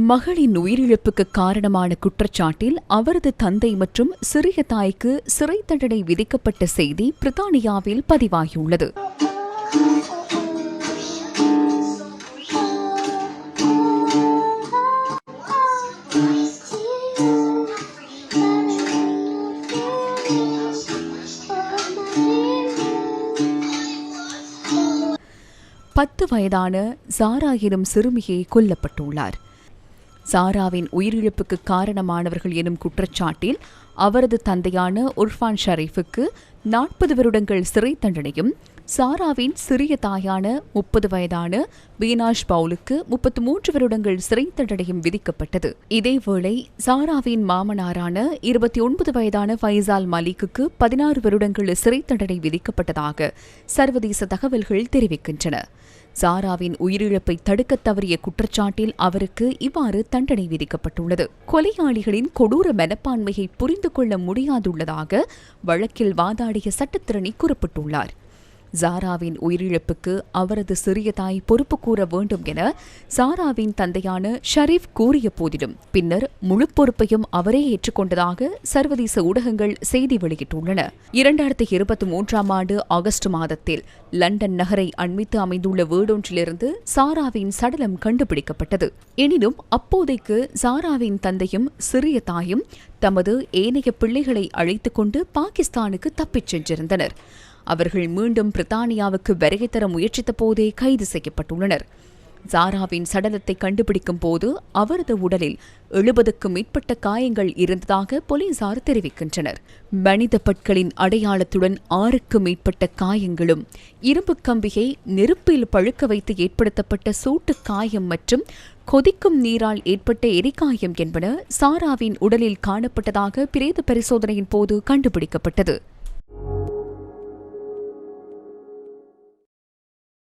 மகளின் உயிரிழப்புக்கு காரணமான குற்றச்சாட்டில் அவரது தந்தை மற்றும் சிறிய தாய்க்கு சிறை தண்டனை விதிக்கப்பட்ட செய்தி பிரித்தானியாவில் பதிவாகியுள்ளது. பத்து வயதான சாரா எனும் சிறுமியை கொல்லப்பட்டுள்ளார். சாராவின் உயிரிழப்புக்கு காரணமானவர்கள் எனும் குற்றச்சாட்டில் அவரது தந்தையான உர்ஃபான் ஷரீஃபுக்கு 40 வருடங்கள் சிறை தண்டனையும், சாராவின் சிறிய தாயான 30 வயதான வீனாஷ் பவுலுக்கு 33 வருடங்கள் சிறை தண்டனையும் விதிக்கப்பட்டது. இதேவேளை சாராவின் மாமனாரான 29 வயதான ஃபைசால் மலிக்குக்கு 16 வருடங்கள் சிறை தண்டனை விதிக்கப்பட்டதாக சர்வதேச தகவல்கள் தெரிவிக்கின்றன. சாராவின் உயிரிழப்பை தடுக்க தவறிய குற்றச்சாட்டில் அவருக்கு இவ்வாறு தண்டனை விதிக்கப்பட்டுள்ளது. கொலையாளிகளின் கொடூர மனப்பான்மையை புரிந்து கொள்ள முடியாதுள்ளதாக வழக்கில் வாதாடிய சட்டத்திரணி குறிப்பிட்டுள்ளார். சாராவின் உயிரிழப்புக்கு அவரது சிறிய தாய் பொறுப்பு கூற வேண்டும் என சாராவின் தந்தையான ஷரீப் கூறிய போதிலும் பின்னர் முழு பொறுப்பையும் அவரே ஏற்றுக்கொண்டதாக சர்வதேச ஊடகங்கள் செய்தி வெளியிட்டுள்ளன. 2023ஆம் ஆண்டு ஆகஸ்ட் மாதத்தில் லண்டன் நகரை அண்மித்து அமைந்துள்ள வீடொன்றிலிருந்து சாராவின் சடலம் கண்டுபிடிக்கப்பட்டது. எனினும் அப்போதைக்கு சாராவின் தந்தையும் சிறிய தாயும் தமது ஏனைய பிள்ளைகளை அழைத்துக் கொண்டு பாகிஸ்தானுக்கு தப்பிச் சென்றிருந்தனர். அவர்கள் மீண்டும் பிரித்தானியாவுக்கு வருகை தர முயற்சித்த போதே கைது செய்யப்பட்டுள்ளனர். சாராவின் சடலத்தை கண்டுபிடிக்கும் போது அவரது உடலில் 70க்கும் மேற்பட்ட காயங்கள் இருந்ததாக போலீசார் தெரிவிக்கின்றனர். மனித பற்களின் அடையாளத்துடன் 6க்கும் மேற்பட்ட காயங்களும், இரும்பு கம்பியை நெருப்பில் பழுக்க வைத்து ஏற்படுத்தப்பட்ட சூட்டு காயம் மற்றும் கொதிக்கும் நீரால் ஏற்பட்ட எரிகாயம் என்பன சாராவின் உடலில் காணப்பட்டதாக பிரேத பரிசோதனையின் போது கண்டுபிடிக்கப்பட்டது.